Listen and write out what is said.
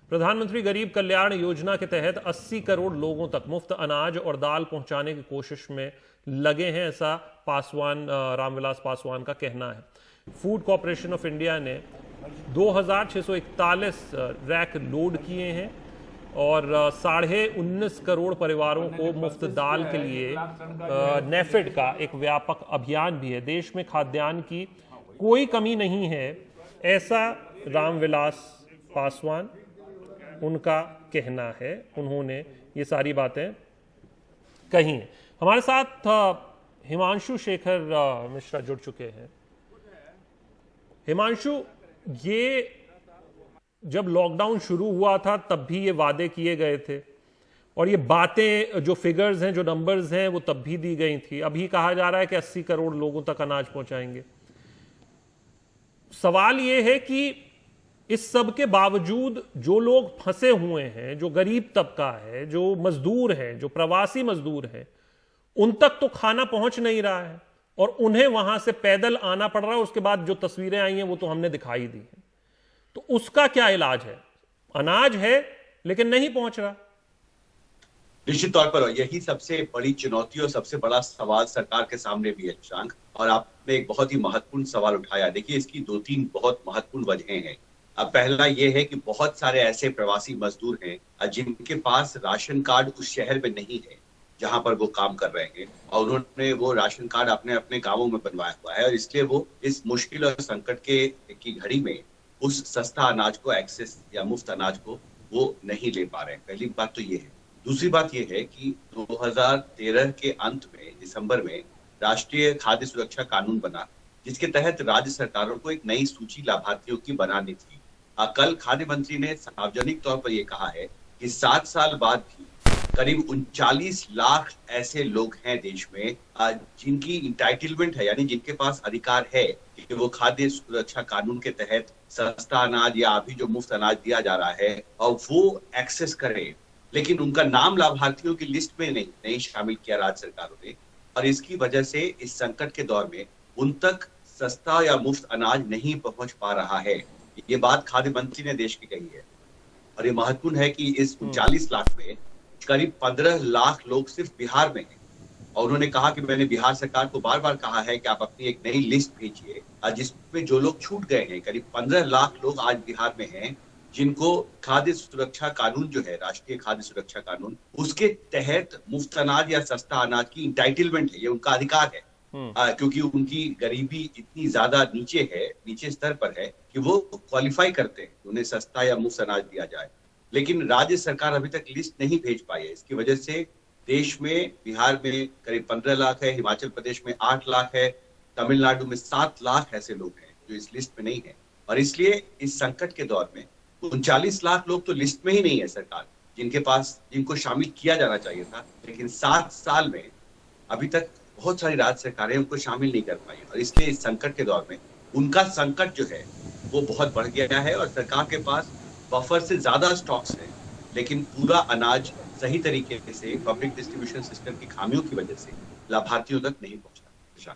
प्रधानमंत्री गरीब कल्याण योजना के तहत 80 करोड़ लोगों तक मुफ्त अनाज और दाल पहुंचाने की कोशिश में लगे हैं, ऐसा पासवान रामविलास पासवान का कहना है। फूड कॉरपोरेशन ऑफ इंडिया ने 2641 रैक लोड किए हैं और 19.5 करोड़ परिवारों को मुफ्त दाल के लिए नेफेड का एक व्यापक अभियान भी है। देश में खाद्यान्न की कोई कमी नहीं है, ऐसा रामविलास पासवान उनका कहना है। उन्होंने ये सारी बातें कही हैं। हमारे साथ हिमांशु शेखर मिश्रा जुड़ चुके हैं। हिमांशु, ये जब लॉकडाउन शुरू हुआ था तब भी ये वादे किए गए थे और ये बातें, जो फिगर्स हैं, जो नंबर्स हैं, वो तब भी दी गई थी। अभी कहा जा रहा है कि 80 करोड़ लोगों तक अनाज पहुंचाएंगे। सवाल ये है कि इस सब के बावजूद जो लोग फंसे हुए हैं, जो गरीब तबका है, जो मजदूर हैं, जो प्रवासी मजदूर हैं, उन तक तो खाना पहुंच नहीं रहा है और उन्हें वहां से पैदल आना पड़ रहा है। उसके बाद जो तस्वीरें आई हैं वो तो हमने दिखाई दी हैं। तो उसका क्या इलाज है? अनाज है लेकिन नहीं पहुंच रहा। निश्चित तौर पर यही सबसे बड़ी चुनौती और सबसे बड़ा सवाल सरकार के सामने भी है शशांक, और आपने एक बहुत ही महत्वपूर्ण सवाल उठाया। देखिए, इसकी 2-3 बहुत महत्वपूर्ण वजहें हैं। अब पहला ये है कि बहुत सारे ऐसे प्रवासी मजदूर हैं जिनके पास राशन कार्ड उस शहर में नहीं है जहां पर वो काम कर रहे हैं, और उन्होंने वो राशन कार्ड अपने अपने गांवों में बनवाया हुआ है, और इसलिए वो इस मुश्किल और संकट की घड़ी में उस सस्ता अनाज को, एक्सेस या मुफ्त अनाज को वो नहीं ले पा रहे हैं। पहली बात तो ये है। दूसरी बात ये है कि 2013 के अंत में, दिसंबर में, राष्ट्रीय खाद्य सुरक्षा कानून बना, जिसके तहत राज्य सरकारों को एक नई सूची लाभार्थियों की बनानी थी। कल खाद्य मंत्री ने सार्वजनिक तौर पर यह कहा है कि 7 साल बाद भी करीब 39 लाख ऐसे लोग हैं देश में जिनकी इंटाइटलमेंट है, यानी जिनके पास अधिकार है कि वो खाद्य सुरक्षा कानून के तहत सस्ता अनाज या अभी जो मुफ्त अनाज दिया जा रहा है और वो एक्सेस करें, लेकिन उनका नाम लाभार्थियों की लिस्ट में नहीं शामिल किया राज्य सरकारों ने। और इसकी वजह से इस संकट के दौर में उन तक सस्ता या मुफ्त अनाज नहीं पहुंच पा रहा है। ये बात खाद्य मंत्री ने देश की कही है, और ये महत्वपूर्ण है कि इस 39 लाख में करीब 15 लाख लोग सिर्फ बिहार में हैं, और उन्होंने कहा कि मैंने बिहार सरकार को बार बार कहा है कि आप अपनी एक नई लिस्ट भेजिए जिसमें जो लोग छूट गए हैं। करीब 15 लाख लोग आज बिहार में हैं जिनको खाद्य सुरक्षा कानून जो है, राष्ट्रीय खाद्य सुरक्षा कानून, उसके तहत मुफ्त अनाज या सस्ता अनाज की इंटाइटलमेंट है, ये उनका अधिकार है। क्योंकि उनकी गरीबी इतनी ज्यादा नीचे स्तर पर है कि वो क्वालिफाई करते हैं, उन्हें सस्ता या मुफ्त अनाज दिया जाए। लेकिन राज्य सरकार अभी तक लिस्ट नहीं भेज पाई है। इसकी वजह से देश में, बिहार में करीब 15 लाख है, हिमाचल प्रदेश में 8 लाख है, तमिलनाडु में 7 लाख ऐसे लोग हैं जो इस लिस्ट में नहीं है। और इसलिए इस संकट के दौर में 39 लाख लोग तो लिस्ट में ही नहीं है सरकार, जिनको शामिल किया जाना चाहिए था। लेकिन 7 साल में अभी तक बहुत सारी राज्य सरकारें उनको शामिल नहीं कर पाई, और इसलिए इस संकट के दौर में उनका संकट जो है वो बहुत बढ़ गया है, और सरकार के पास बफर से ज्यादा स्टॉक्स है, लेकिन पूरा अनाज सही तरीके से पब्लिक डिस्ट्रीब्यूशन सिस्टम की खामियों की वजह से लाभार्थियों तक नहीं पहुंचा।